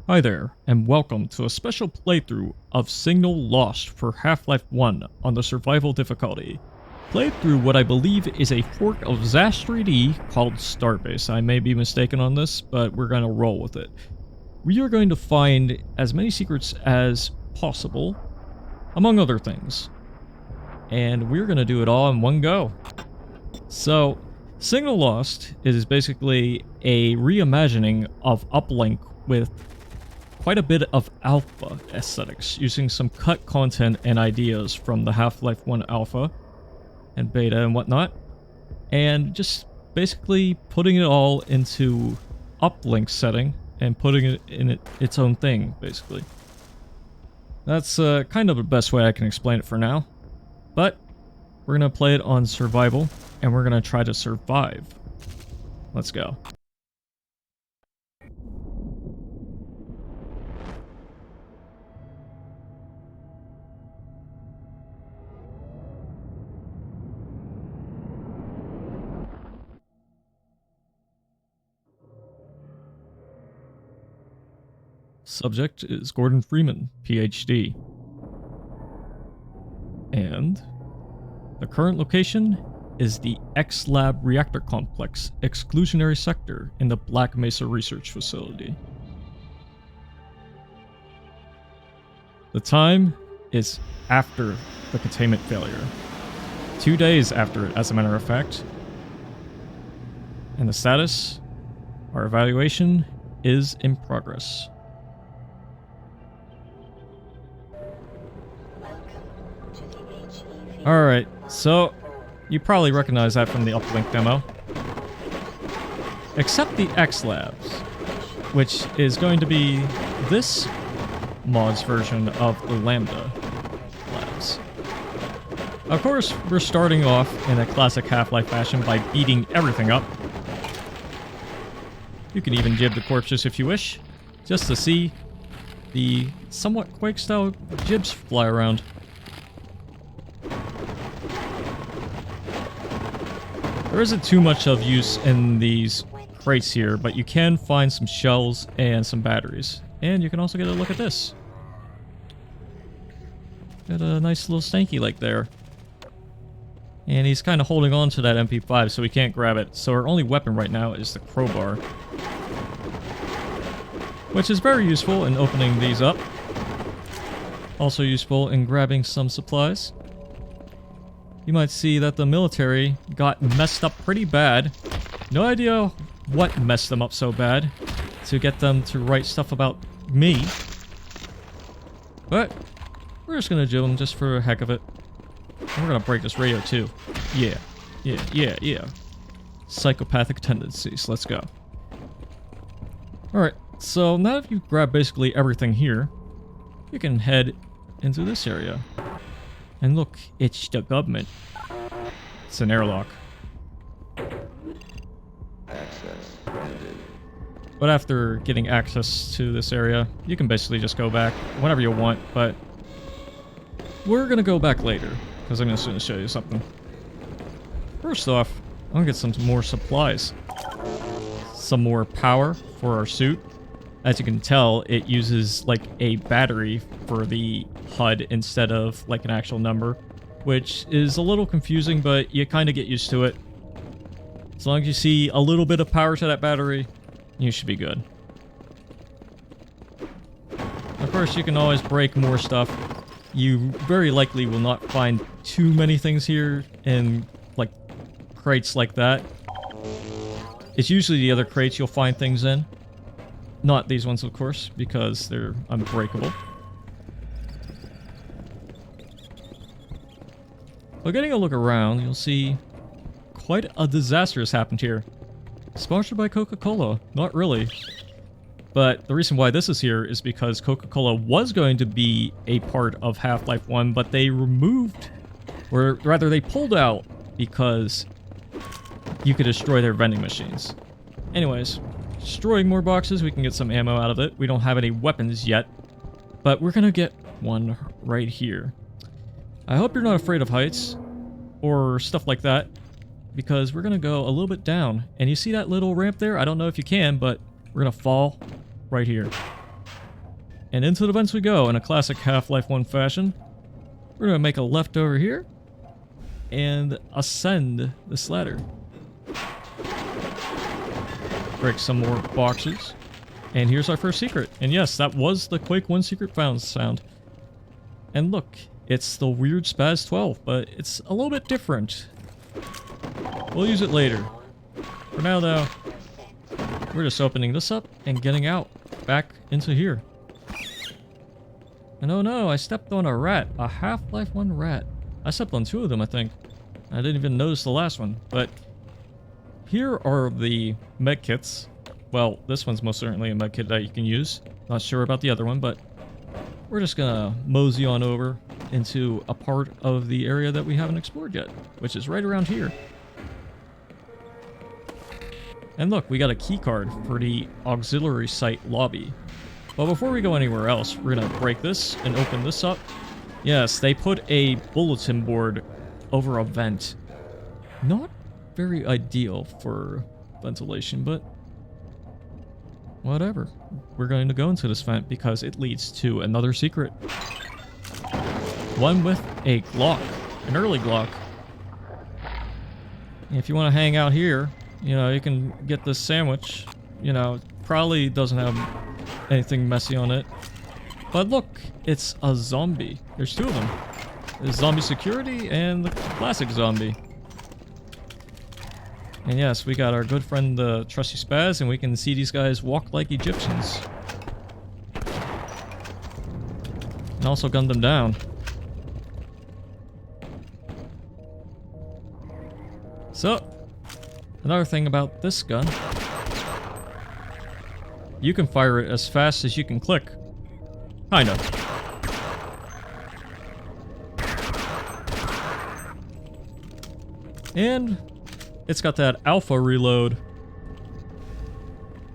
Hi there, and welcome to a special playthrough of Signal Lost for Half-Life 1 on the survival difficulty. Played through what I believe is a fork of ZAS3D called Starbase. I may be mistaken on this, but we're going to roll with it. We are going to find as many secrets as possible, among other things. And we're going to do it all in one go. So, Signal Lost is basically a reimagining of Uplink with quite a bit of alpha aesthetics, using some cut content and ideas from the Half-Life 1 alpha and beta and whatnot, and just basically putting it all into Uplink setting and putting it in its own thing, basically. That's kind of the best way I can explain it for now, but we're going to play it on survival, and we're going to try to survive. Let's go. Subject is Gordon Freeman, PhD. And the current location is the X-Lab Reactor Complex Exclusionary Sector in the Black Mesa Research Facility. The time is after the containment failure. 2 days after it, as a matter of fact. And the status? Our evaluation is in progress. Alright, so you probably recognize that from the Uplink demo. Except the X-Labs, which is going to be this mod's version of the Lambda Labs. Of course, we're starting off in a classic Half-Life fashion by beating everything up. You can even jib the corpses if you wish, just to see the somewhat Quake-style jibs fly around. There isn't too much of use in these crates here, but you can find some shells and some batteries. And you can also get a look at this. Got a nice little stanky leg there. And he's kind of holding on to that MP5, so we can't grab it. So our only weapon right now is the crowbar, which is very useful in opening these up. Also useful in grabbing some supplies. You might see that the military got messed up pretty bad. No idea what messed them up so bad to get them to write stuff about me. But we're just gonna do them just for the heck of it. And we're gonna break this radio too. Yeah. Psychopathic tendencies. Let's go. Alright, so now that you've grabbed basically everything here, you can head into this area. And look, it's the government. It's an airlock. Access granted. But after getting access to this area, you can basically just go back whenever you want, but we're gonna go back later, because I'm just gonna show you something. First off, I'm gonna get some more supplies. Some more power for our suit. As you can tell, it uses like a battery for the HUD instead of like an actual number, which is a little confusing, but you kind of get used to it. As long as you see a little bit of power to that battery, you should be good. Of course, you can always break more stuff. You very likely will not find too many things here in like crates like that. It's usually the other crates you'll find things in. Not these ones, of course, because they're unbreakable. But getting a look around, you'll see quite a disaster has happened here. Sponsored by Coca-Cola. Not really. But the reason why this is here is because Coca-Cola was going to be a part of Half-Life 1, but they removed, or rather they pulled out because you could destroy their vending machines. Anyways, destroying more boxes, we can get some ammo out of it. We don't have any weapons yet, but we're gonna get one right here. I hope you're not afraid of heights or stuff like that, because we're gonna go a little bit down. And you see that little ramp there? I don't know if you can, but we're gonna fall right here. And into the vents we go in a classic Half-Life 1 fashion. We're going to make a left over here and ascend this ladder. Break some more boxes. And here's our first secret. And yes, that was the Quake 1 secret found sound. And look, it's the weird Spaz 12, but it's a little bit different. We'll use it later. For now though, we're just opening this up and getting out back into here. And oh no, I stepped on a rat. A Half-Life 1 rat. I stepped on 2 of them, I think. I didn't even notice the last one. But here are the med kits. Well, this one's most certainly a med kit that you can use. Not sure about the other one, but we're just gonna mosey on over into a part of the area that we haven't explored yet, which is right around here. And look, we got a key card for the auxiliary site lobby. But before we go anywhere else, we're gonna break this and open this up. Yes, they put a bulletin board over a vent. Not very ideal for ventilation, but whatever. We're going to go into this vent because it leads to another secret. One with a Glock, an early Glock. If you want to hang out here, you know, you can get this sandwich. You know, probably doesn't have anything messy on it. But look, it's a zombie. There's 2 of them. There's zombie security and the classic zombie. And yes, we got our good friend the trusty Spaz, and we can see these guys walk like Egyptians. And also gun them down. So, another thing about this gun. You can fire it as fast as you can click. Kind of. And it's got that alpha reload.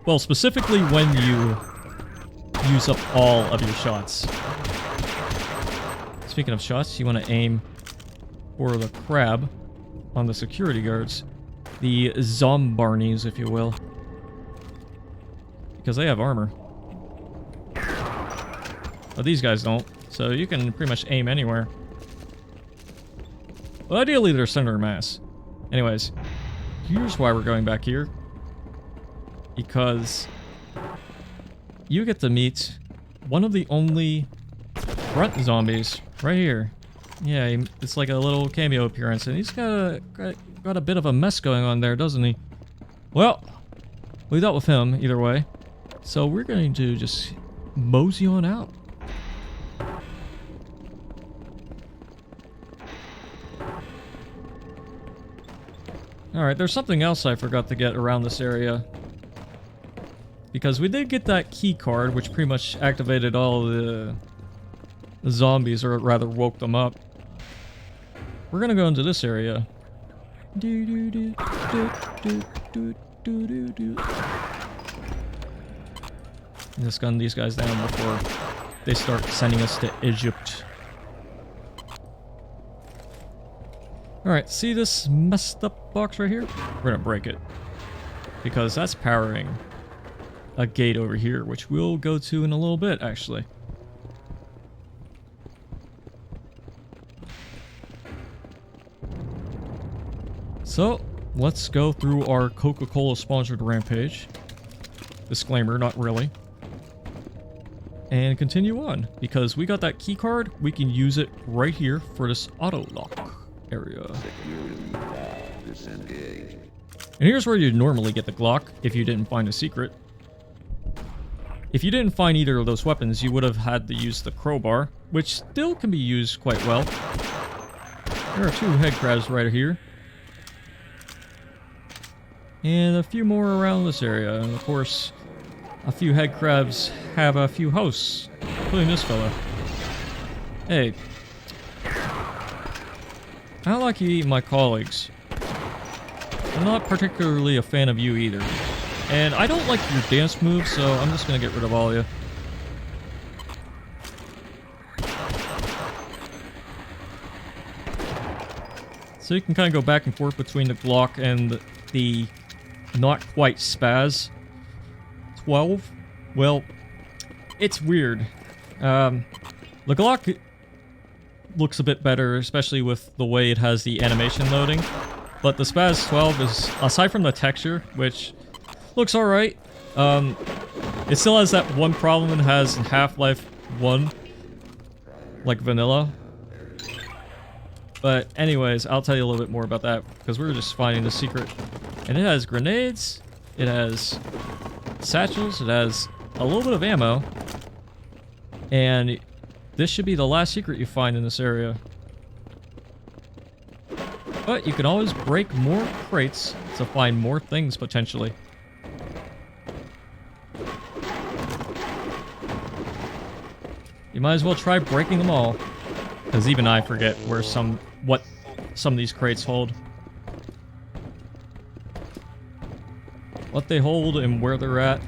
Well, specifically when you use up all of your shots. Speaking of shots, you want to aim for the crab on the security guards. The zombarnies, if you will. Because they have armor. But these guys don't, so you can pretty much aim anywhere. Well, ideally they're center of mass. Anyways, here's why we're going back here. Because you get to meet one of the only front zombies right here. Yeah, it's like a little cameo appearance, and he's got a bit of a mess going on there, doesn't he? Well, we dealt with him either way. So we're going to just mosey on out. Alright, there's something else I forgot to get around this area. Because we did get that key card, which pretty much activated all the zombies, or rather woke them up. We're gonna go into this area. Just gun these guys down before they start sending us to Egypt. Alright, see this messed up box right here? We're gonna break it. Because that's powering a gate over here, which we'll go to in a little bit, actually. So, let's go through our Coca-Cola sponsored rampage. Disclaimer, not really. And continue on, because we got that key card, we can use it right here for this auto lock area. And here's where you'd normally get the Glock if you didn't find a secret. If you didn't find either of those weapons, you would have had to use the crowbar, which still can be used quite well. There are 2 head crabs right here. And a few more around this area, and of course, a few head crabs have a few hosts, including this fella. Hey. I don't like you eating my colleagues. I'm not particularly a fan of you either. And I don't like your dance moves, so I'm just gonna get rid of all of you. So you can kind of go back and forth between the Glock and the not quite Spaz 12. Well, it's weird. The Glock looks a bit better, especially with the way it has the animation loading. But the Spaz 12 is, aside from the texture, which looks alright, it still has that one problem it has in Half-Life 1, like vanilla. But anyways, I'll tell you a little bit more about that, because we were just finding the secret. And it has grenades, it has satchels, it has a little bit of ammo, and this should be the last secret you find in this area. But you can always break more crates to find more things, potentially. You might as well try breaking them all, because even I forget what some of these crates hold. What they hold and where they're at.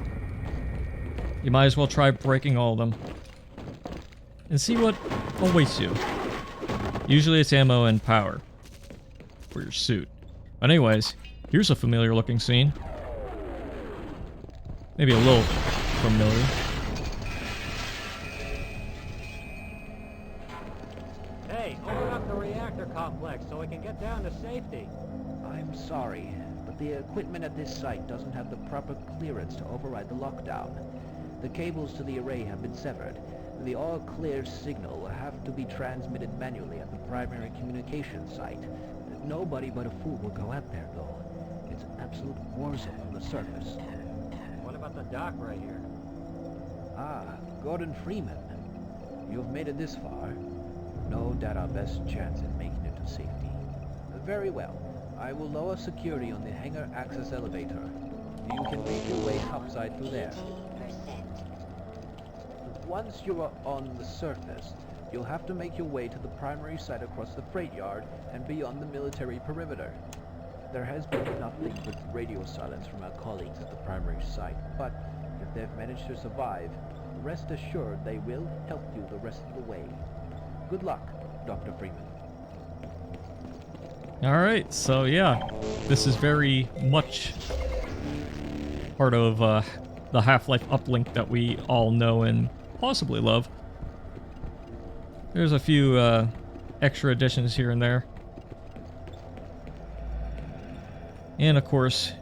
You might as well try breaking all of them. And see what awaits you. Usually it's ammo and power. For your suit. But anyways, here's a familiar looking scene. Maybe a little familiar. Hey, open up the reactor complex so we can get down to safety. I'm sorry, but the equipment at this site doesn't have the proper clearance to override the lockdown. The cables to the array have been severed. The all-clear signal will have to be transmitted manually at the primary communication site. Nobody but a fool will go out there, though. It's an absolute war zone on the surface. What about the dock right here? Ah, Gordon Freeman. You've made it this far. No doubt our best chance at making it to safety. Very well. I will lower security on the hangar access elevator. You can make your way topside through there. Once you are on the surface, you'll have to make your way to the primary site across the freight yard and beyond the military perimeter. There has been nothing but radio silence from our colleagues at the primary site, but if they've managed to survive, rest assured they will help you the rest of the way. Good luck, Dr. Freeman. Alright, so yeah, this is very much part of the Half-Life Uplink that we all know and possibly love. There's a few extra additions here and there. And of course,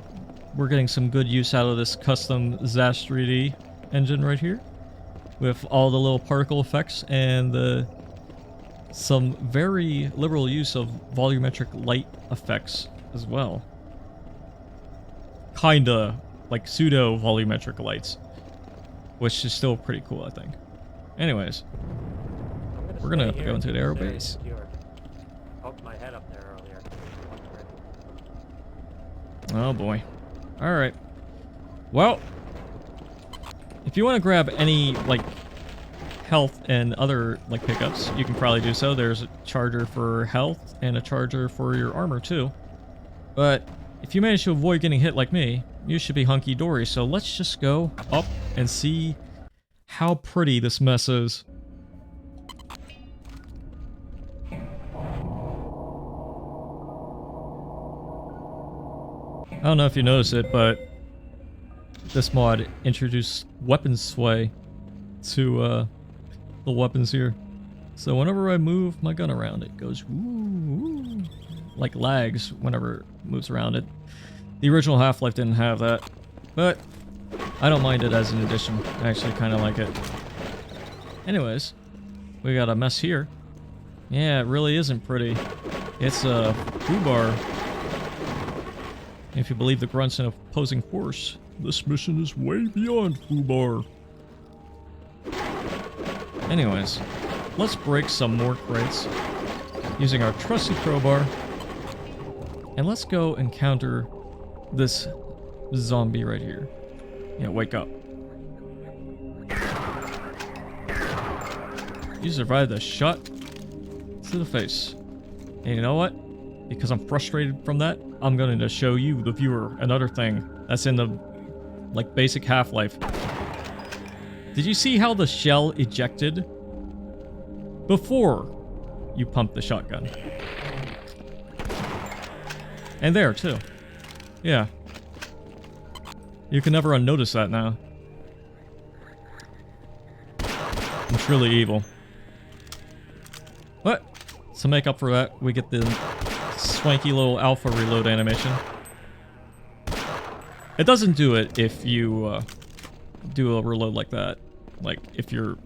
we're getting some good use out of this custom ZAS 3D engine right here, with all the little particle effects and some very liberal use of volumetric light effects as well. Kinda like pseudo volumetric lights, which is still pretty cool, I think. Anyways, we're gonna go into the Aero Bays. Poked my head up there earlier. Oh boy. Alright. Well, if you want to grab any, like, health and other, like, pickups, you can probably do so. There's a charger for health and a charger for your armor, too. But if you manage to avoid getting hit like me, you should be hunky-dory. So let's just go up and see how pretty this mess is. I don't know if you noticed it, but this mod introduced weapon sway to the weapons here. So whenever I move my gun around, it goes woo, like lags whenever it moves around it. The original Half-Life didn't have that, but I don't mind it as an addition. I actually kind of like it. Anyways, we got a mess here. Yeah, it really isn't pretty. It's a foobar. If you believe the grunts in opposing force, this mission is way beyond foobar. Anyways, let's break some more crates using our trusty crowbar. And let's go encounter this zombie right here. Yeah, wake up. You survived a shot to the face. And you know what? Because I'm frustrated from that, I'm going to show you, the viewer, another thing that's in the, like, basic Half-Life. Did you see how the shell ejected before you pumped the shotgun? And there, too. Yeah. You can never unnotice that now. I'm truly evil. But to make up for that, we get the swanky little alpha reload animation. It doesn't do it if you do a reload like that. Like if your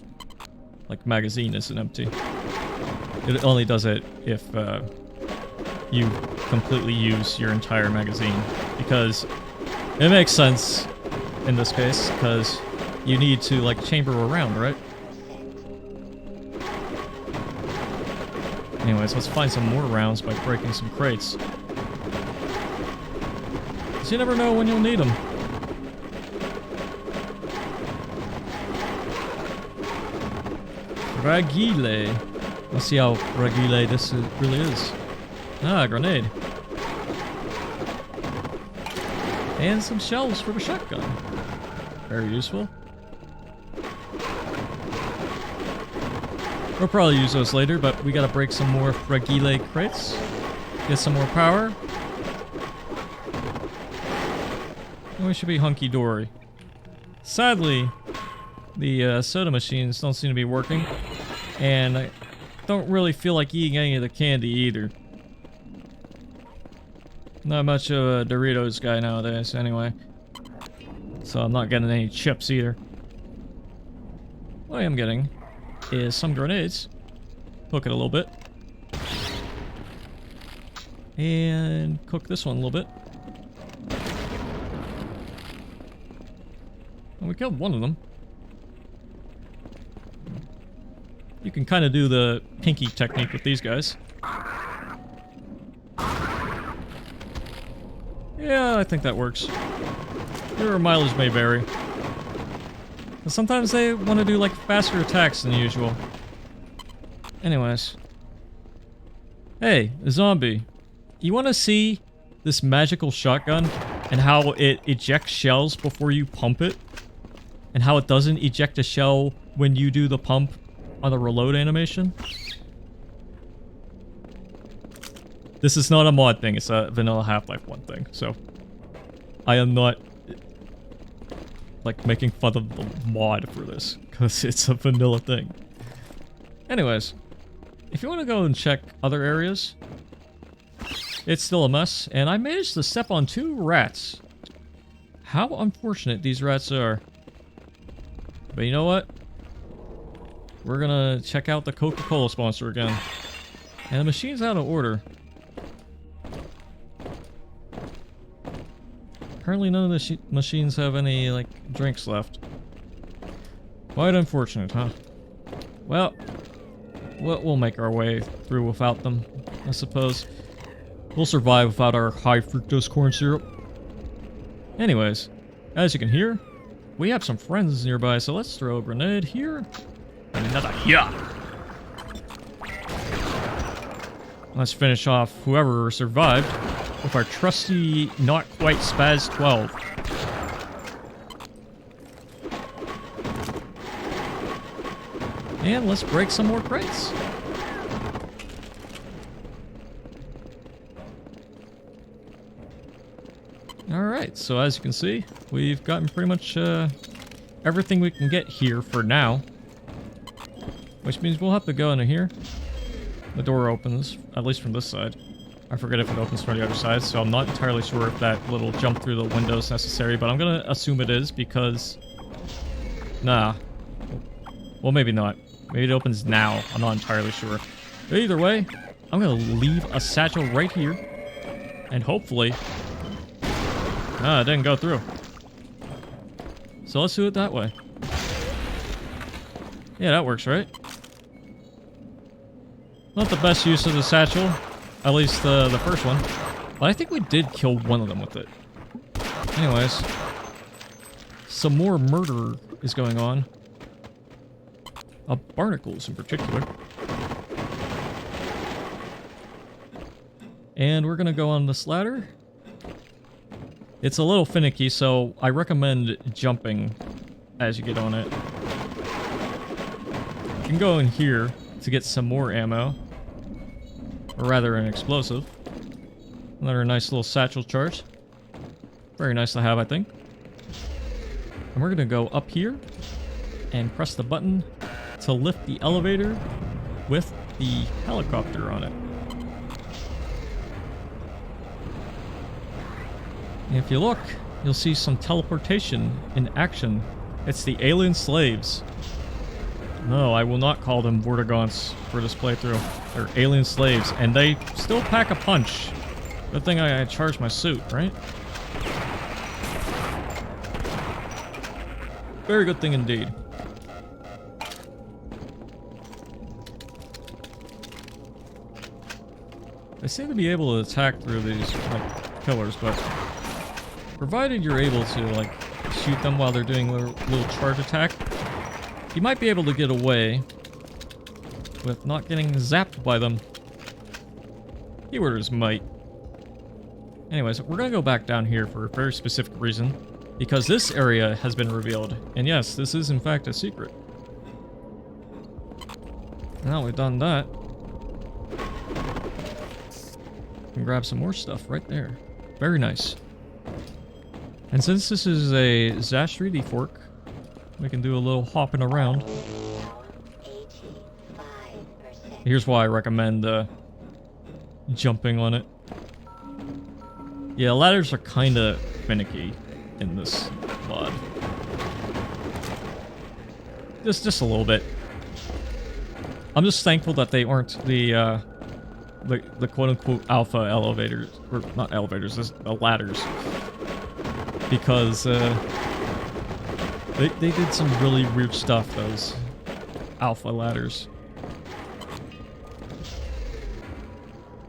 magazine isn't empty. It only does it if you completely use your entire magazine, because it makes sense in this case, because you need to like chamber around, right? Anyways, let's find some more rounds by breaking some crates. Because you never know when you'll need them. Fragile. Let's see how fragile this really is. Ah, grenade. And some shells for the shotgun. Very useful. We'll probably use those later, but we gotta break some more fragile crates. Get some more power. And we should be hunky-dory. Sadly, the soda machines don't seem to be working. And I don't really feel like eating any of the candy either. Not much of a Doritos guy nowadays, anyway. So I'm not getting any chips either. What I am getting is some grenades. Cook it a little bit. And cook this one a little bit. And we killed one of them. You can kind of do the pinky technique with these guys. Yeah, I think that works. Your mileage may vary. But sometimes they want to do like faster attacks than usual. Anyways. Hey, a zombie. You want to see this magical shotgun and how it ejects shells before you pump it? And how it doesn't eject a shell when you do the pump on the reload animation? This is not a mod thing, it's a vanilla Half-Life 1 thing, so I am not like making fun of the mod for this, because it's a vanilla thing. Anyways, if you want to go and check other areas, it's still a mess, and I managed to step on 2 rats. How unfortunate these rats are. But you know what? We're gonna check out the Coca-Cola sponsor again. And the machine's out of order. Apparently none of the machines have any, like, drinks left. Quite unfortunate, huh? Well, we'll make our way through without them, I suppose. We'll survive without our high fructose corn syrup. Anyways, as you can hear, we have some friends nearby, so let's throw a grenade here. And another here. Let's finish off whoever survived with our trusty, not quite Spaz 12. And let's break some more crates. Alright, so as you can see, we've gotten pretty much everything we can get here for now. Which means we'll have to go into here. The door opens, at least from this side. I forget if it opens from the other side, so I'm not entirely sure if that little jump through the window is necessary, but I'm gonna assume it is because... Nah. Well, maybe not. Maybe it opens now. I'm not entirely sure. But either way, I'm gonna leave a satchel right here. And hopefully... Ah, it didn't go through. So let's do it that way. Yeah, that works, right? Not the best use of the satchel. At least the first one. But I think we did kill one of them with it. Anyways. Some more murder is going on. Barnacles in particular. And we're gonna go on this ladder. It's a little finicky, so I recommend jumping as you get on it. You can go in here to get some more ammo. Or rather, an explosive. Another nice little satchel charge. Very nice to have, I think. And we're gonna go up here and press the button to lift the elevator with the helicopter on it. And if you look, you'll see some teleportation in action. It's the alien slaves. No, I will not call them Vortigons for this playthrough. They're alien slaves, and they still pack a punch. Good thing I charged my suit, right? Very good thing indeed. They seem to be able to attack through these, like, pillars, but provided you're able to, like, shoot them while they're doing a little charge attack, you might be able to get away with not getting zapped by them. Keyworders might. Anyways, we're gonna go back down here for a very specific reason, because this area has been revealed. And yes, this is in fact a secret. Now we've done that, we can grab some more stuff right there. Very nice. And since this is a Zash 3D fork, we can do a little hopping around. Here's why I recommend jumping on it. Yeah, ladders are kind of finicky in this mod. Just a little bit. I'm just thankful that they aren't the quote-unquote alpha elevators, or not elevators, the ladders, because they did some really weird stuff, those alpha ladders.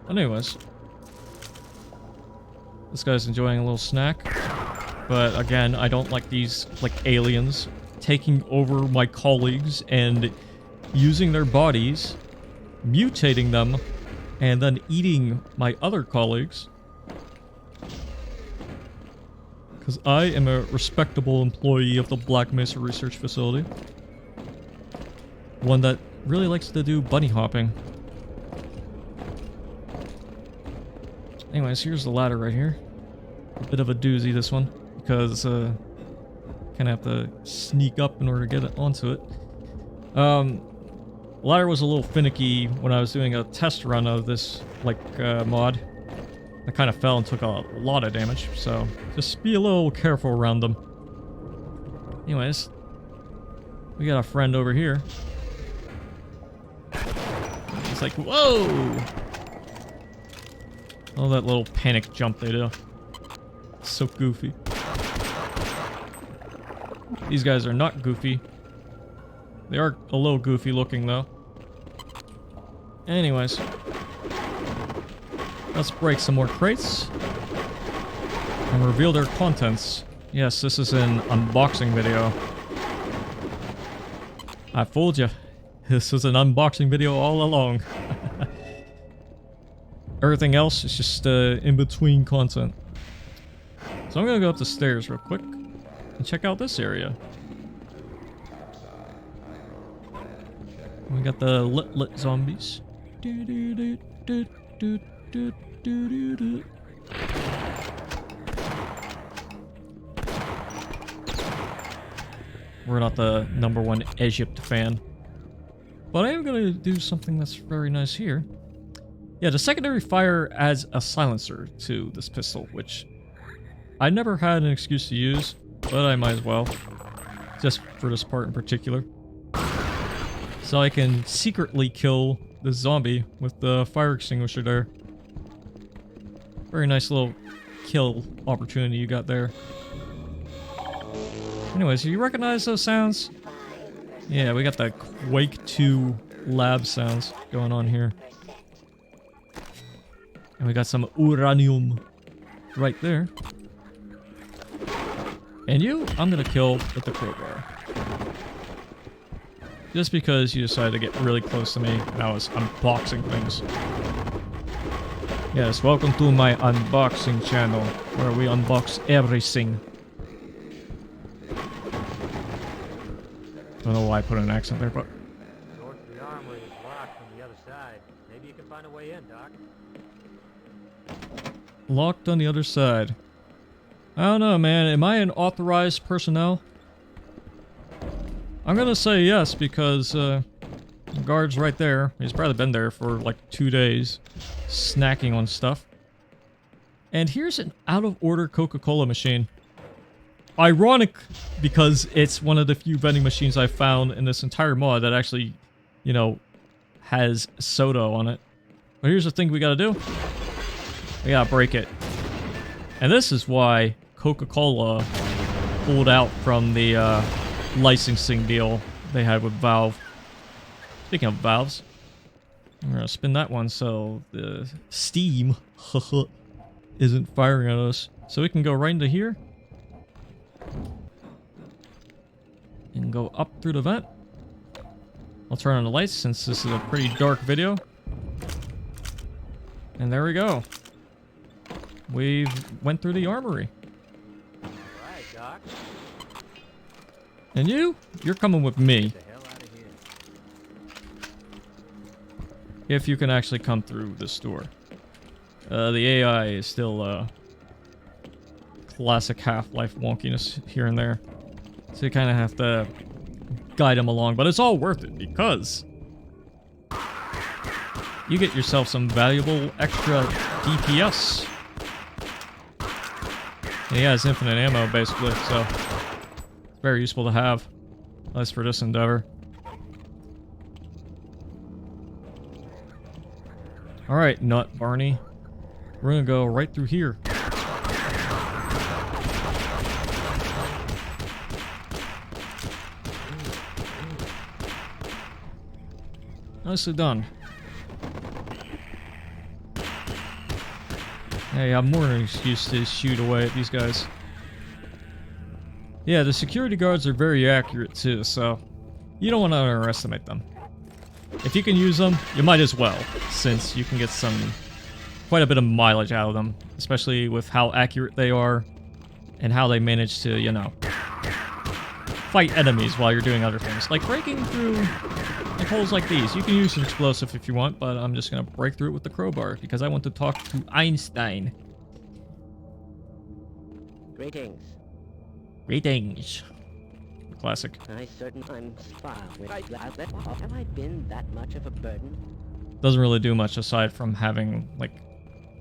Anyways, this guy's enjoying a little snack, but again, I don't like these, like, aliens taking over my colleagues and using their bodies, mutating them, and then eating my other colleagues. Because I am a respectable employee of the Black Mesa Research Facility. One that really likes to do bunny hopping. Anyways, here's the ladder right here. A bit of a doozy, this one, because kind of have to sneak up in order to get onto it. Ladder was a little finicky when I was doing a test run of this, like, mod. I kind of fell and took a lot of damage, so just be a little careful around them. Anyways, we got a friend over here. It's like, whoa! Oh, that little panic jump they do. It's so goofy. These guys are not goofy. They are a little goofy looking, though. Anyways. Let's break some more crates. And reveal their contents. Yes, this is an unboxing video. I fooled you. This was an unboxing video all along. Everything else is just in-between content. So I'm gonna go up the stairs real quick and check out this area. We got the lit zombies. We're not the #1 Egypt fan. But I am going to do something that's very nice here. Yeah, the secondary fire adds a silencer to this pistol, which I never had an excuse to use, but I might as well. Just for this part in particular. So I can secretly kill the zombie with the fire extinguisher there. Very nice little kill opportunity you got there. Anyways, do you recognize those sounds? Yeah, we got the Quake 2 lab sounds going on here. And we got some uranium right there. And you, I'm gonna kill with the crowbar. Just because you decided to get really close to me and I was unboxing things. Yes, welcome to my unboxing channel, where we unbox everything. Don't know why I put an accent there, but... The door to the armory is locked from the other side. Maybe you can find a way in, Doc. Locked on the other side. I don't know, man. Am I an authorized personnel? I'm gonna say yes because the guard's right there. He's probably been there for like 2 days, snacking on stuff. And here's an out-of-order Coca-Cola machine. Ironic, because it's one of the few vending machines I've found in this entire mod that actually, you know, has soda on it. But here's the thing we gotta do. We gotta break it. And this is why Coca-Cola pulled out from the licensing deal they had with Valve. Speaking of valves, I'm gonna spin that one so the steam isn't firing at us. So we can go right into here. And go up through the vent. I'll turn on the lights since this is a pretty dark video. And there we go. We went through the armory. Right, Doc. And you're coming with me. Get the hell out of here. If you can actually come through this door. The AI is still classic Half-Life wonkiness here and there. So you kind of have to guide them along. But it's all worth it because you get yourself some valuable extra DPS. And he has infinite ammo basically, so it's very useful to have. At least for this endeavor. Alright, Nut Barney. We're gonna go right through here. Nicely done. Hey, I'm more than an excuse to shoot away at these guys. Yeah, the security guards are very accurate too, so you don't want to underestimate them. If you can use them, you might as well, since you can get quite a bit of mileage out of them, especially with how accurate they are and how they manage to, you know, fight enemies while you're doing other things, like breaking through like holes like these. You can use an explosive if you want, but I'm just gonna break through it with the crowbar because I want to talk to Einstein. Greetings. Greetings. Classic. I I'm spy. Have I been that much of a burden? Doesn't really do much aside from having like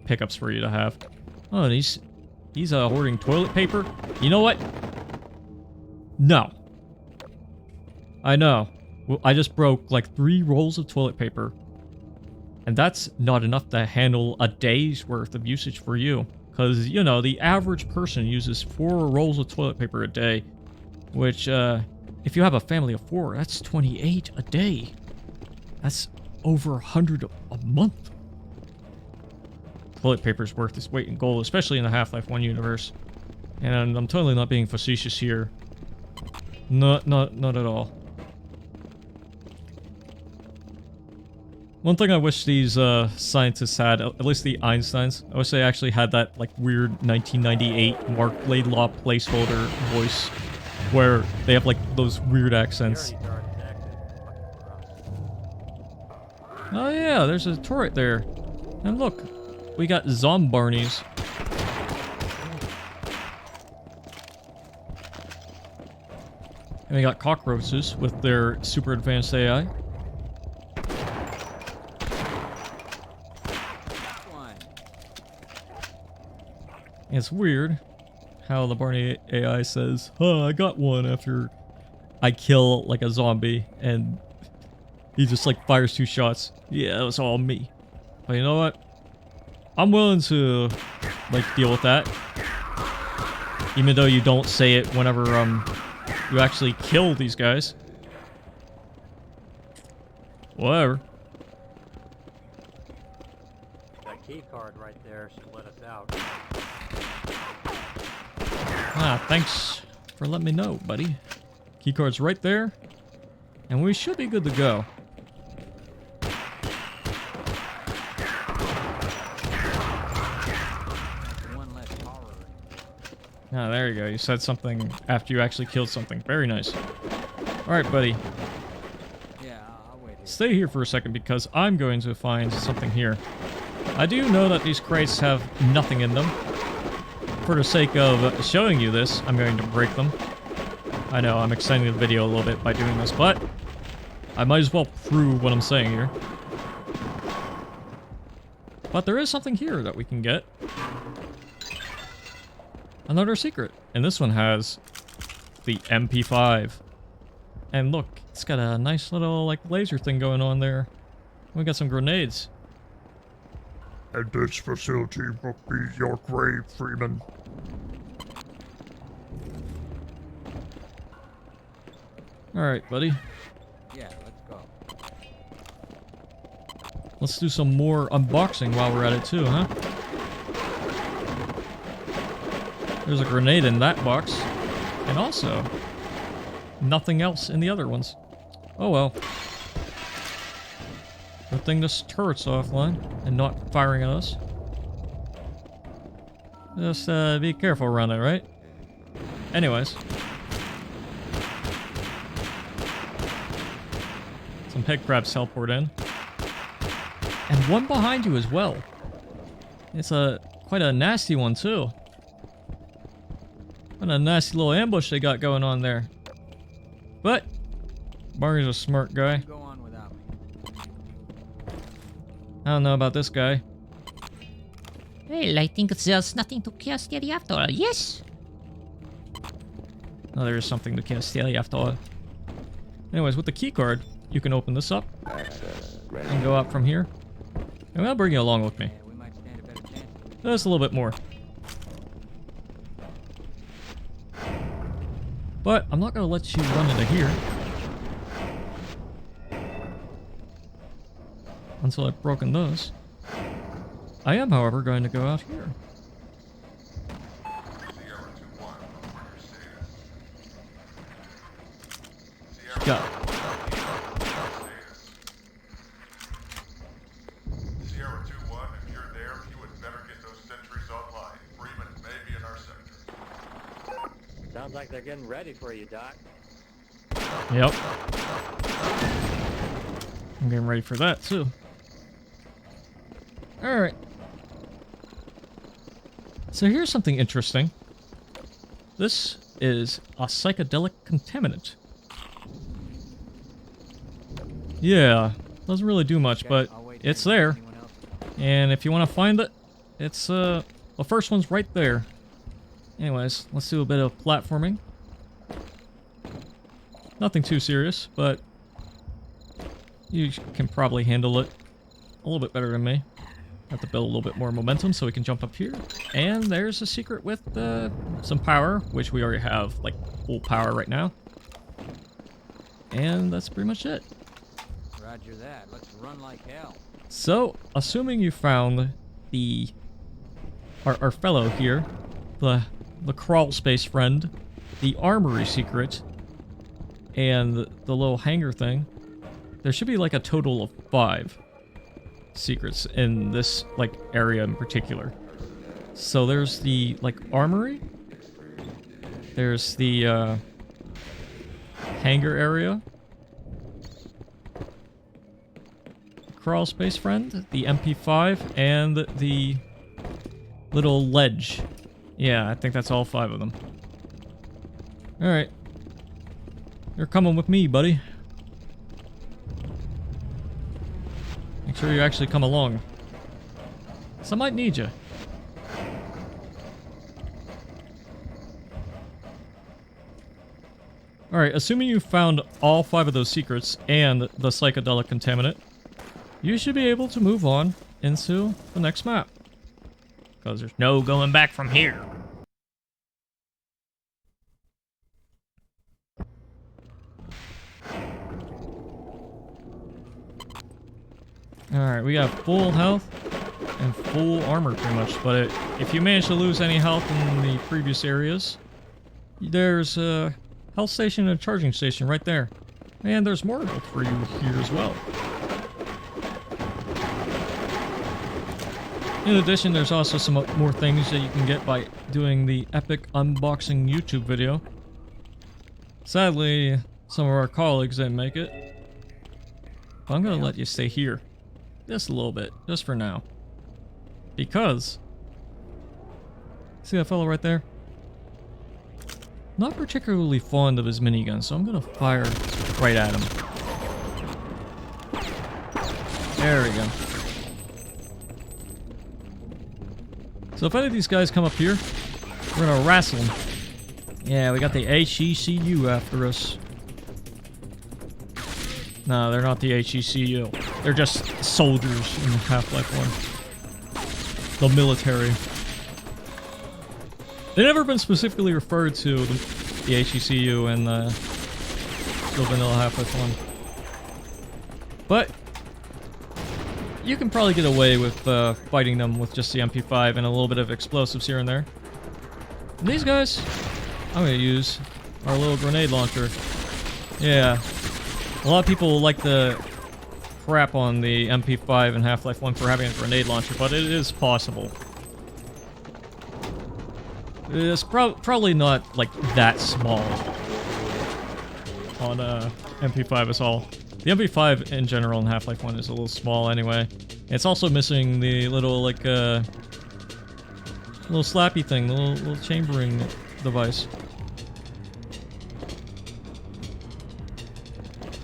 pickups for you to have. Oh, he's hoarding toilet paper. You know what? No. I know. Well, I just broke like 3 rolls of toilet paper. And that's not enough to handle a day's worth of usage for you. Because, you know, the average person uses 4 rolls of toilet paper a day. Which, if you have a family of 4, that's 28 a day. That's over 100 a month. Toilet paper's worth its weight in gold, especially in the Half-Life 1 universe. And I'm totally not being facetious here. Not at all. One thing I wish these scientists had, at least the Einsteins, I wish they actually had that like weird 1998 Mark Laidlaw placeholder voice where they have like those weird accents. Security guard is active. Fucking gross. Oh yeah, there's a turret there. And look, we got Zombarnies. And we got cockroaches with their super advanced AI. It's weird how the Barney AI says, "Huh, I got one," after I kill like a zombie, and he just like fires 2 shots. Yeah, that was all me. But you know what? I'm willing to like deal with that, even though you don't say it whenever you actually kill these guys. Whatever. That key card right there should let us out. Ah, thanks for letting me know, buddy. Keycard's right there, and we should be good to go. One less horror. Ah, there you go. You said something after you actually killed something. Very nice. Alright, buddy. Yeah, I'll wait here. Stay here for a second because I'm going to find something here. I do know that these crates have nothing in them. For the sake of showing you this, I'm going to break them. I know, I'm extending the video a little bit by doing this, but I might as well prove what I'm saying here. But there is something here that we can get. Another secret. And this one has the MP5. And look, it's got a nice little, like, laser thing going on there. We got some grenades. And this facility will be your grave, Freeman. Alright, buddy. Yeah, let's go. Let's do some more unboxing while we're at it too, huh? There's a grenade in that box. And also, nothing else in the other ones. Oh well. Good thing this turret's offline and not firing at us. Just be careful around it, right? Anyways. Some head crabs teleport in. And one behind you as well. It's quite a nasty one too. What a nasty little ambush they got going on there. But Barney's a smart guy. Go on without me. I don't know about this guy. Well, I think there's nothing to kill steady after all, yes? No, there is something to cast daily after all. Anyways, with the key card, you can open this up Access granted. and go out from here. And I'll bring you along with me. Yeah, we might stand a better chance. Just a little bit more. But I'm not going to let you run into here until I've broken those. I am, however, going to go out here. Got it. Sierra 2-1, if you're there, you would better get those sentries online. Freeman may be in our sector. Sounds like they're getting ready for you, Doc. Yep. I'm getting ready for that, too. Alright. So here's something interesting. This is a psychedelic contaminant. Yeah, doesn't really do much, but it's there. And if you want to find it, it's, the first one's right there. Anyways, let's do a bit of platforming. Nothing too serious, but you can probably handle it a little bit better than me. Have to build a little bit more momentum so we can jump up here. And there's a secret with some power, which we already have, like, full power right now. And that's pretty much it. Roger that. Let's run like hell. So, assuming you found our fellow here, the Crawlspace friend, the armory secret, and the little hangar thing, there should be like a total of 5 secrets in this like area in particular. So there's the like armory, there's the hangar area, Crawlspace friend, the MP5, and the little ledge. Yeah, I think that's all 5 of them. Alright. You're coming with me, buddy. Make sure you actually come along. So I might need you. Alright, assuming you found all 5 of those secrets and the psychedelic contaminant, you should be able to move on into the next map. Because there's no going back from here. Alright, we got full health and full armor pretty much, but if you manage to lose any health in the previous areas, there's a health station and a charging station right there. And there's more health for you here as well. In addition, there's also some more things that you can get by doing the epic unboxing YouTube video. Sadly, some of our colleagues didn't make it. But I'm gonna let you stay here. Just a little bit, just for now. Because, see that fellow right there? Not particularly fond of his minigun, so I'm gonna fire right at him. There we go. So if any of these guys come up here, we're gonna wrestle them. Yeah, we got the HECU after us. No, they're not the HECU. They're just soldiers in Half-Life 1. The military. They've never been specifically referred to the HECU in the vanilla Half-Life 1. But you can probably get away with fighting them with just the MP5 and a little bit of explosives here and there. And these guys, I'm going to use our little grenade launcher. Yeah. A lot of people like the crap on the MP5 and Half-Life 1 for having a grenade launcher, but it is possible. It's probably not like that small on MP5 assault. The MP5 in general in Half-Life 1 is a little small anyway. It's also missing the little like little slappy thing, the little chambering device.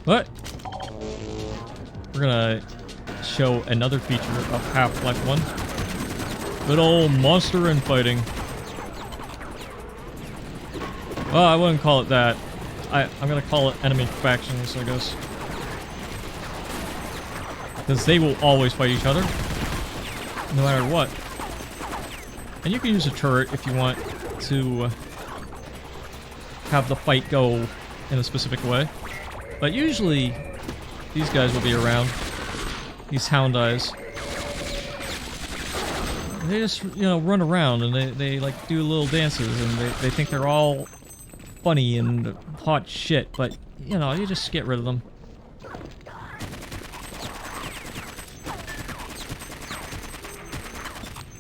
But we're gonna show another feature of Half-Life 1. Good old monster infighting. Well, I wouldn't call it that. I'm gonna call it enemy factions, I guess. Because they will always fight each other, no matter what. And you can use a turret if you want to have the fight go in a specific way. But usually, these guys will be around. These hound eyes. They just, you know, run around and they like do little dances and they think they're all funny and hot shit, but, you know, you just get rid of them.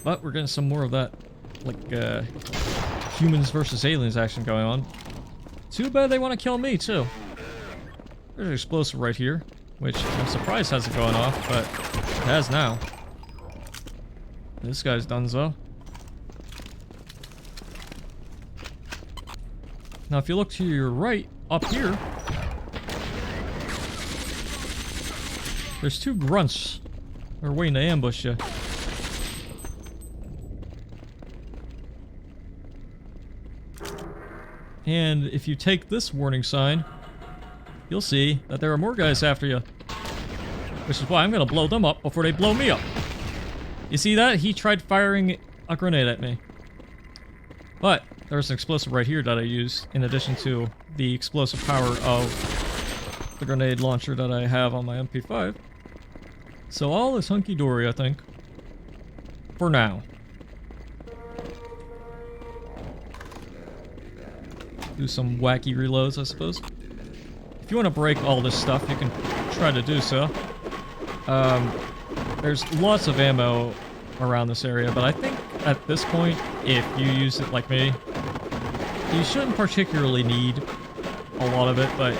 But we're getting some more of that, like, humans versus aliens action going on. Too bad they want to kill me, too. There's an explosive right here, which I'm surprised hasn't gone off, but it has now. This guy's donezo. Now, if you look to your right, up here, there's two grunts. They're waiting to ambush you. And if you take this warning sign, you'll see that there are more guys after you. Which is why I'm going to blow them up before they blow me up. You see that? He tried firing a grenade at me. But there's an explosive right here that I used, in addition to the explosive power of the grenade launcher that I have on my MP5. So all is hunky-dory, I think. For now. Do some wacky reloads, I suppose. If you want to break all this stuff, you can try to do so. There's lots of ammo around this area, but I think at this point, if you use it like me, you shouldn't particularly need a lot of it, but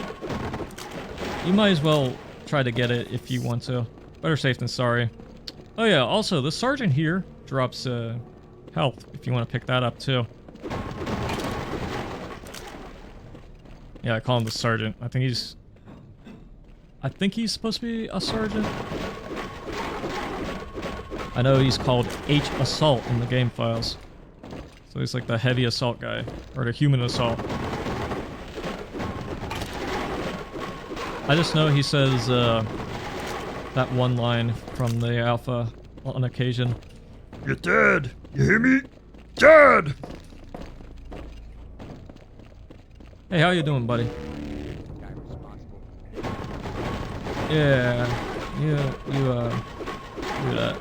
you might as well try to get it if you want to. Better safe than sorry. Oh yeah, also, the sergeant here drops health if you want to pick that up too. Yeah, I call him the sergeant. I think he's supposed to be a sergeant. I know he's called H Assault in the game files. So he's like the heavy assault guy, or the human assault. I just know he says that one line from the alpha on occasion. You're dead! You hear me? Dead! Hey, how you doing, buddy? Yeah, you do that.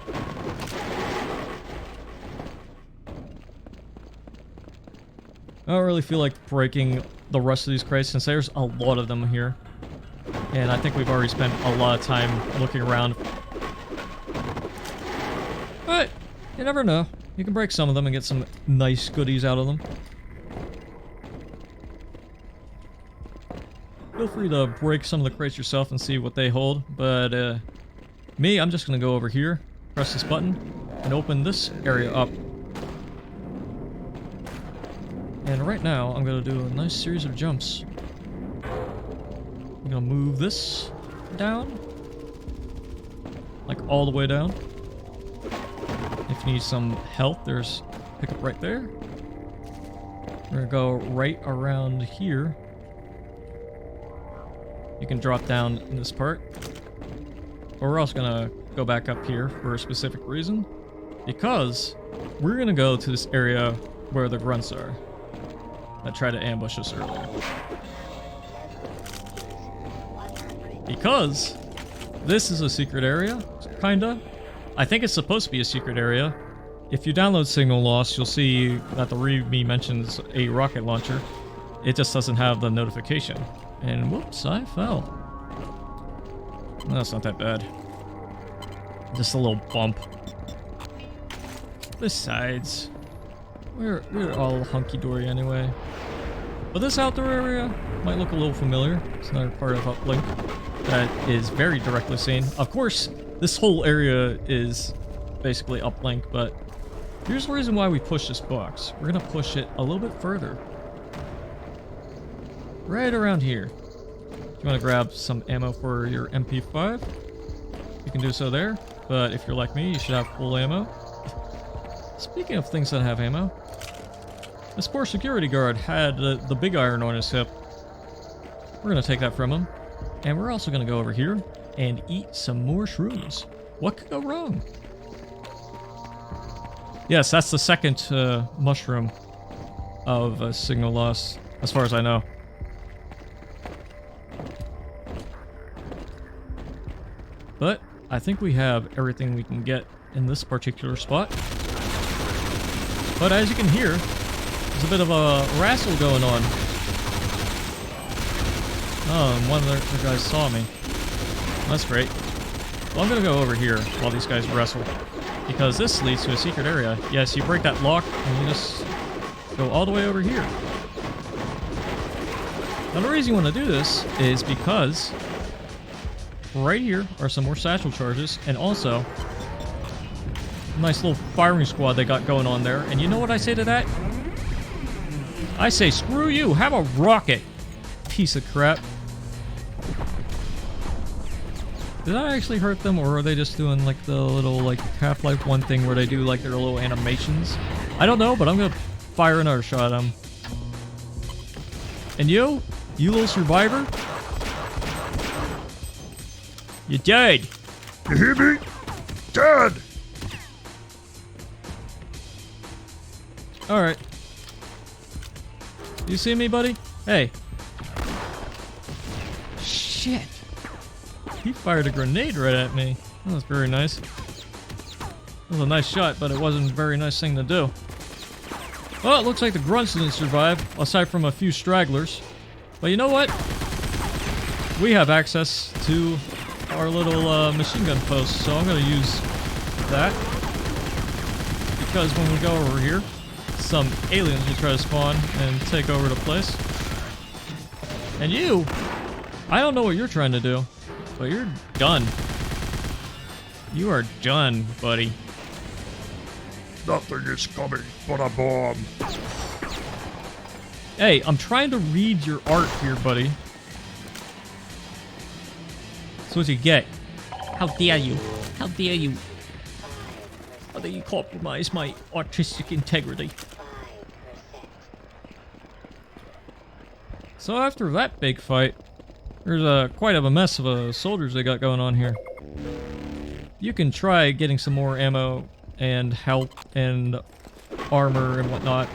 I don't really feel like breaking the rest of these crates since there's a lot of them here. And I think we've already spent a lot of time looking around. But you never know. You can break some of them and get some nice goodies out of them. Feel free to break some of the crates yourself and see what they hold. But me, I'm just going to go over here, press this button, and open this area up. And right now, I'm gonna do a nice series of jumps. I'm gonna move this down. Like all the way down. If you need some health, there's pickup right there. We're gonna go right around here. You can drop down in this part. But we're also gonna go back up here for a specific reason. Because we're gonna go to this area where the grunts are that tried to ambush us earlier. Because this is a secret area, kinda. I think it's supposed to be a secret area. If you download Signal Lost, you'll see that the README mentions a rocket launcher. It just doesn't have the notification. And whoops, I fell. That's not that bad. Just a little bump. Besides, we're all hunky-dory anyway. But this outdoor area might look a little familiar. It's another part of Uplink that is very directly seen. Of course, this whole area is basically Uplink, but here's the reason why we push this box. We're gonna push it a little bit further. Right around here. If you want to grab some ammo for your MP5, you can do so there. But if you're like me, you should have full ammo. Speaking of things that have ammo, this poor security guard had the big iron on his hip. We're going to take that from him. And we're also going to go over here and eat some more shrooms. What could go wrong? Yes, that's the second mushroom of Signal Loss, as far as I know. But I think we have everything we can get in this particular spot. But as you can hear, there's a bit of a wrestle going on. Oh, and one of the guys saw me. That's great. Well, I'm gonna go over here while these guys wrestle. Because this leads to a secret area. Yes, you break that lock and you just go all the way over here. Now the reason you want to do this is because right here are some more satchel charges, and also a nice little firing squad they got going on there. And you know what I say to that? I say, screw you, have a rocket, piece of crap. Did that actually hurt them, or are they just doing like the little like Half-Life 1 thing where they do like their little animations? I don't know, but I'm gonna fire another shot at them. And you little survivor? You're dead. You hear me? Dead! Alright. You see me, buddy? Hey. Shit. He fired a grenade right at me. That was very nice. It was a nice shot, but it wasn't a very nice thing to do. Well, it looks like the grunts didn't survive, aside from a few stragglers. But you know what? We have access to our little machine gun post, so I'm going to use that. Because when we go over here, some aliens will try to spawn and take over the place. And you, I don't know what you're trying to do, but you're done. You are done, buddy. Nothing is coming but a bomb. Hey, I'm trying to read your art here, buddy. That's what you get. How dare you? How dare you? How dare you compromise my artistic integrity? So after that big fight, there's quite of a mess of soldiers they got going on here. You can try getting some more ammo and health and armor and whatnot.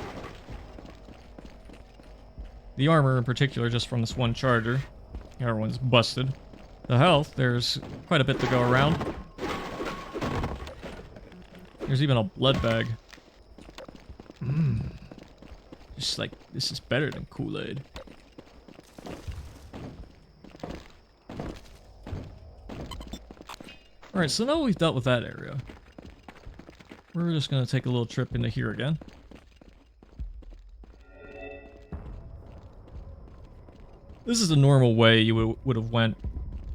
The armor in particular just from this one charger. Everyone's busted. The health, there's quite a bit to go around. There's even a blood bag. Just like, this is better than Kool-Aid. Alright, so now we've dealt with that area. We're just gonna take a little trip into here again. This is the normal way you would have went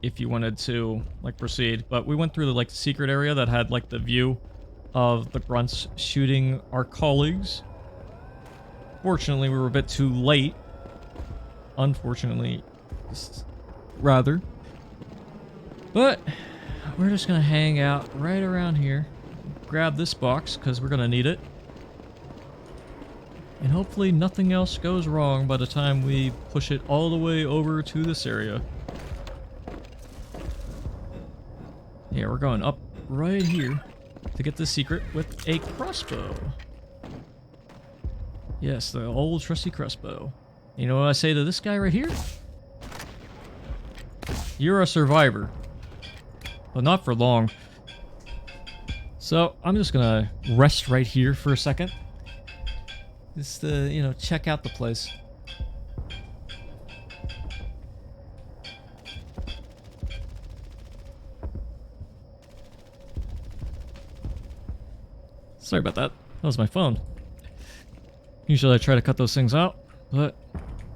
if you wanted to, like, proceed. But we went through the, like, secret area that had, like, the view of the grunts shooting our colleagues. Fortunately, we were a bit too late. Unfortunately, rather. But we're just gonna hang out right around here. Grab this box, because we're gonna need it. And hopefully nothing else goes wrong by the time we push it all the way over to this area. Yeah, we're going up right here to get the secret with a crossbow. Yes, the old trusty crossbow. You know what I say to this guy right here? You're a survivor. But not for long. So, I'm just gonna rest right here for a second. Just to, you know, check out the place. Sorry about that. That was my phone. Usually I try to cut those things out, but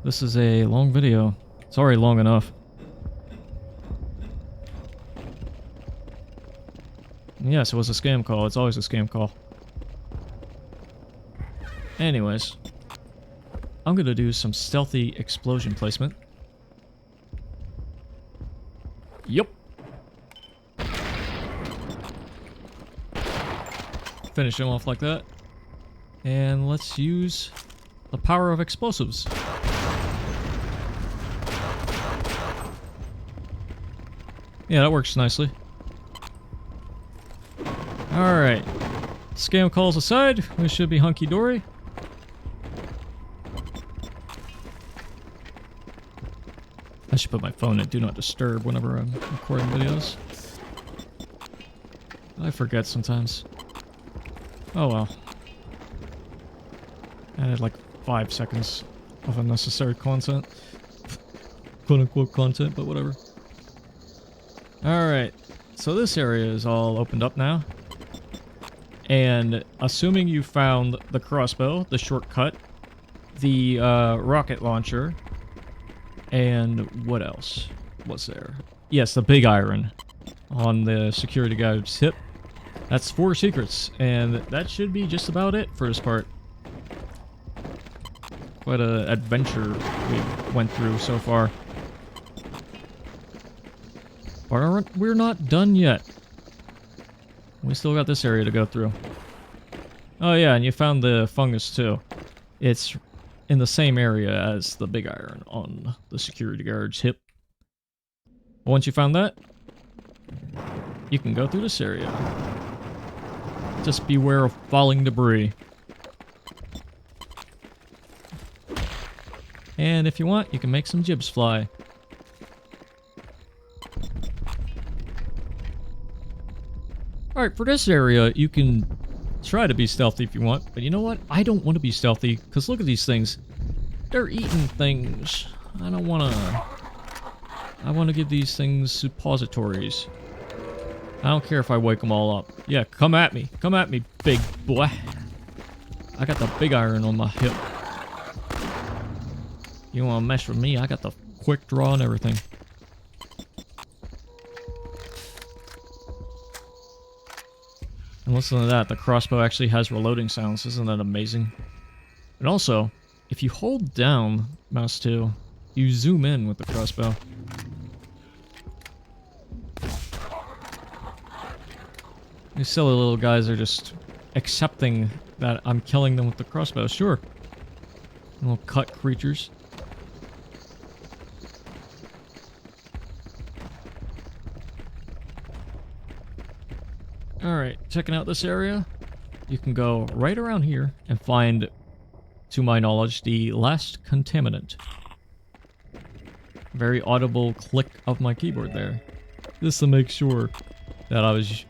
this is a long video. It's already long enough. Yes, it was a scam call. It's always a scam call. Anyways, I'm gonna do some stealthy explosion placement. Yup. Finish him off like that. And let's use the power of explosives. Yeah, that works nicely. Alright. Scam calls aside, we should be hunky-dory. I should put my phone in Do Not Disturb whenever I'm recording videos. I forget sometimes. Oh well. I had like 5 seconds of unnecessary content. Quote-unquote content, but whatever. Alright, so this area is all opened up now. And assuming you found the crossbow, the shortcut, the rocket launcher, and what else was there? Yes, the big iron on the security guard's hip. That's 4 secrets, and that should be just about it for this part. Quite an adventure we went through so far. But we're not done yet. We still got this area to go through. Oh yeah, and you found the fungus too. It's in the same area as the big iron on the security guard's hip. Once you found that, you can go through this area. Just beware of falling debris. And if you want, you can make some jibs fly. Alright, for this area, you can try to be stealthy if you want, but you know what? I don't want to be stealthy, because look at these things. They're eating things. I don't want to... I want to give these things suppositories. I don't care if I wake them all up. Yeah, come at me. Come at me, big boy. I got the big iron on my hip. You want to mess with me? I got the quick draw and everything. And listen to that, the crossbow actually has reloading sounds. Isn't that amazing? And also, if you hold down mouse 2, you zoom in with the crossbow. These silly little guys are just accepting that I'm killing them with the crossbow. Sure. Little cut creatures. Alright, checking out this area. You can go right around here and find, to my knowledge, the last contaminant. Very audible click of my keyboard there. Just to make sure that I was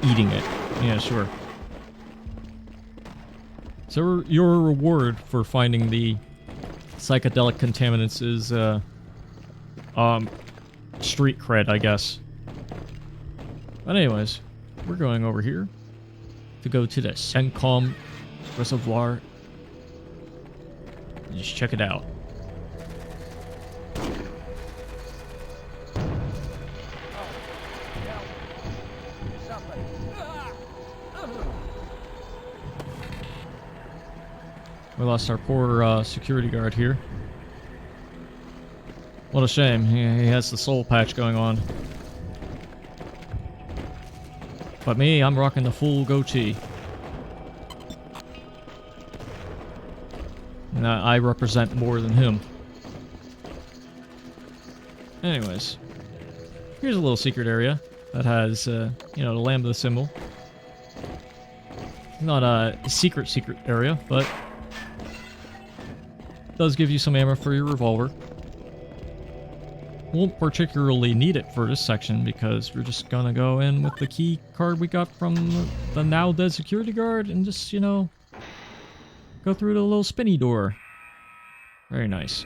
eating it. Yeah, sure. So your reward for finding the psychedelic contaminants is, street cred, I guess. But anyways, we're going over here to go to the Sencom Reservoir. Just check it out. We lost our poor security guard here. What a shame. He has the soul patch going on. But me, I'm rocking the full goatee. And I represent more than him. Anyways. Here's a little secret area that has, you know, the lambda symbol. Not a secret area, but does give you some ammo for your revolver. Won't particularly need it for this section because we're just gonna go in with the key card we got from the now dead security guard and just, you know, go through the little spinny door. Very nice.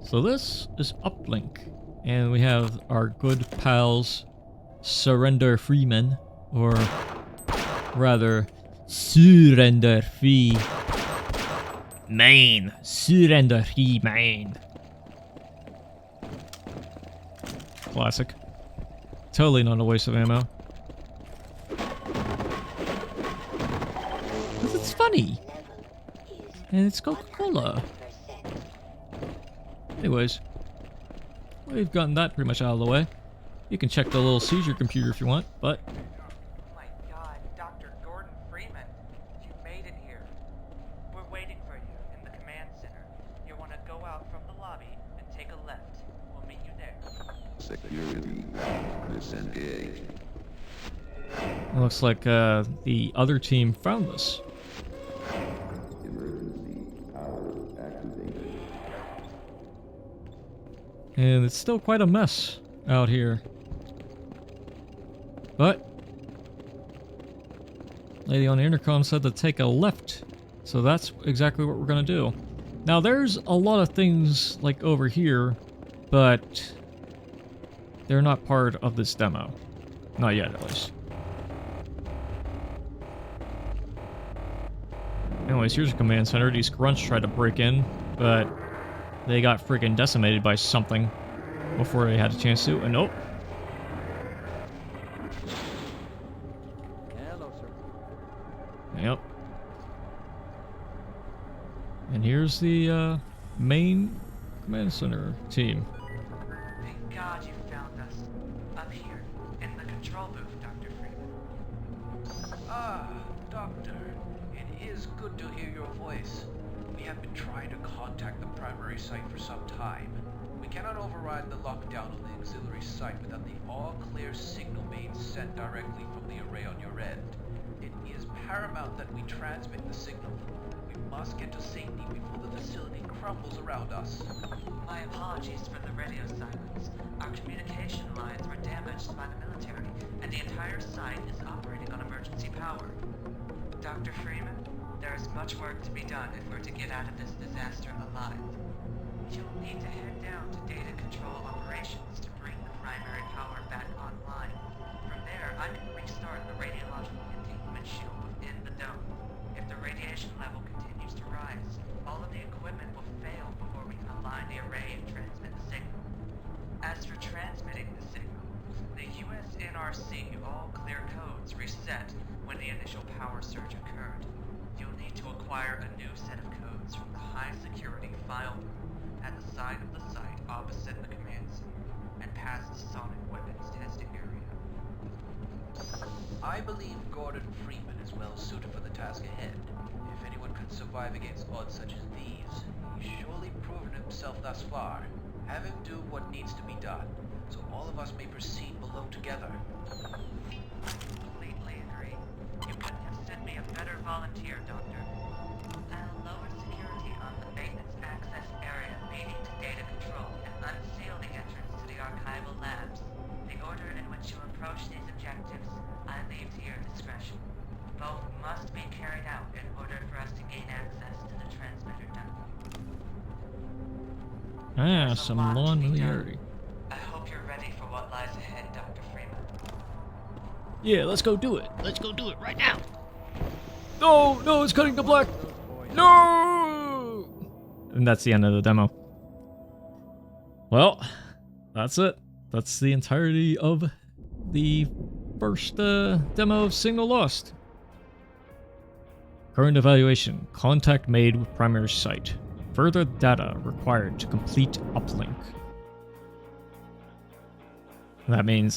So this is Uplink, and we have our good pals Surrender Freeman, or rather Surrender Free Main. Surrender Free Main. Classic. Totally not a waste of ammo. Because it's funny. And it's Coca-Cola. Anyways, we've gotten that pretty much out of the way. You can check the little seizure computer if you want, but... Oh my god, Dr. Gordon Freeman, you made it here. We're waiting for you in the command center. You want to go out from the lobby and take a left. We'll meet you there. Security. Disengage. It looks like the other team found this. Emergency power activated. And it's still quite a mess out here. But lady on the intercom said to take a left. So that's exactly what we're gonna do. Now there's a lot of things like over here, but they're not part of this demo. Not yet, at least. Anyways, here's a command center. These grunts tried to break in, but they got freaking decimated by something before they had a chance to. And nope. Hello, sir. Yep. And here's the main command center team. Thank God you found us. Up here, in the control booth, Dr. Freeman. Ah, Doctor. It is good to hear your voice. We have been trying to contact the primary site for some time. We cannot override the lockdown on the auxiliary site without the all-clear signal being sent directly from the array on your end. It is paramount that we transmit the signal. We must get to safety before the facility crumbles around us. My apologies for the radio silence. Our communication lines were damaged by the military, and the entire site is operating on emergency power. Dr. Freeman, there is much work to be done if we're to get out of this disaster alive. You'll need to head down to data control operations to bring the primary power back online. From there, I can restart the radiological containment shield within the dome. If the radiation level continues to rise, all of the equipment will fail before we can align the array and transmit the signal. As for transmitting the signal, the US NRC all-clear codes reset when the initial power surge occurred. You'll need to acquire a new set of codes from the high-security file room at the side of the site opposite the command center and past the sonic weapons testing area. I believe Gordon Freeman is well suited for the task ahead. If anyone could survive against odds such as these, he's surely proven himself thus far. Have him do what needs to be done, so all of us may proceed below together. I completely agree. You couldn't have sent me a better volunteer, Doctor. I'll lower security on the maintenance access area leading to data control and unseal the entrance to the archival labs. The order in which you approach these objectives, I leave to your discretion. Both must be carried out in order for us to gain access to the transmitter network. Ah, There's a some lot to lawn be done. familiarity. I hope you're ready for what lies ahead, Dr. Freeman. Yeah, let's go do it. Let's go do it right now. No, no, it's cutting to black. No! And that's the end of the demo. Well, that's it. That's the entirety of the first demo of Signal Lost. Current evaluation. Contact made with primary site. Further data required to complete uplink. That means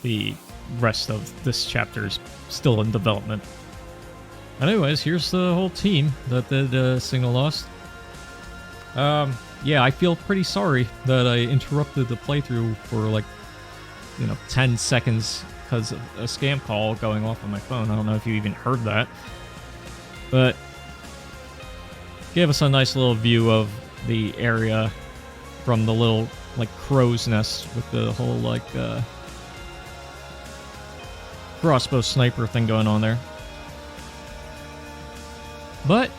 the rest of this chapter is still in development. Anyways, here's the whole team that did Signal Lost. Yeah, I feel pretty sorry that I interrupted the playthrough for like, 10 seconds because of a scam call going off on my phone. I don't know if you even heard that. But gave us a nice little view of the area from the little, like, crow's nest with the whole, like, crossbow sniper thing going on there. But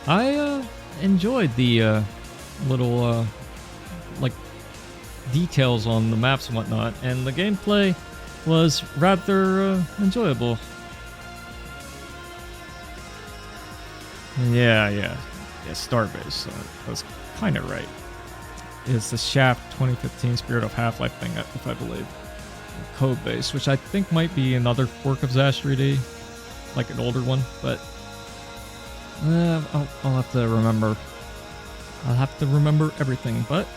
I enjoyed the little like details on the maps and whatnot, and the gameplay was rather enjoyable. Yeah, Starbase. I was kind of right. It's the Shaft 2015 Spirit of Half-Life thing, if I believe. Code base, which I think might be another fork of Zash 3D, like an older one, but I'll have to remember. I'll have to remember everything, but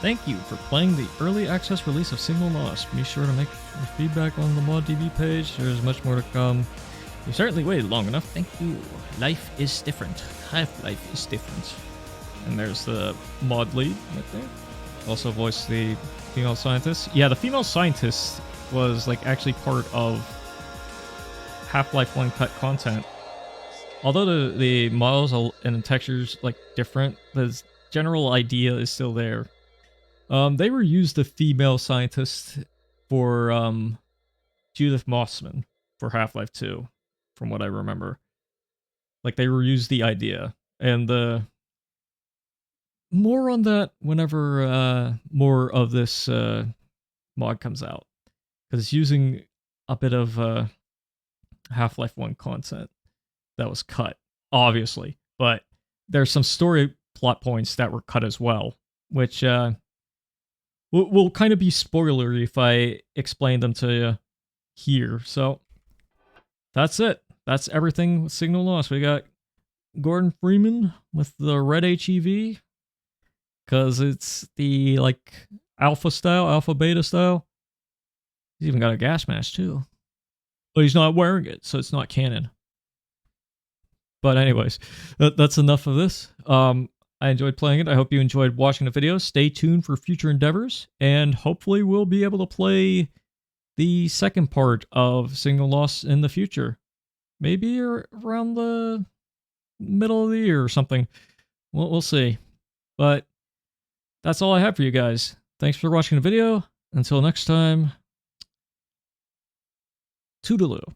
thank you for playing the early access release of Signal Lost. Be sure to make your feedback on the ModDB page. There's much more to come. You certainly waited long enough. Thank you. Life is different. Half-Life is different. And there's the mod lead right there. Also voiced the female scientist. Yeah, the female scientist was like actually part of Half-Life 1 cut content. Although the models and the textures like different, the general idea is still there. They were used the female scientist for Judith Mossman for Half-Life 2, from what I remember. Like they reused the idea, and more on that whenever more of this mod comes out, because it's using a bit of Half-Life 1 content that was cut, obviously, but there's some story plot points that were cut as well, which will kind of be spoilery if I explain them to you here. So that's it. That's everything with Signal Lost. We got Gordon Freeman with the red HEV, because it's the like alpha beta style. He's even got a gas mask too, but he's not wearing it, so it's not canon. But anyways, that's enough of this. I enjoyed playing it. I hope you enjoyed watching the video. Stay tuned for future endeavors, and hopefully we'll be able to play the second part of Signal Lost in the future. Maybe around the middle of the year or something. We'll see. But that's all I have for you guys. Thanks for watching the video. Until next time, toodaloo.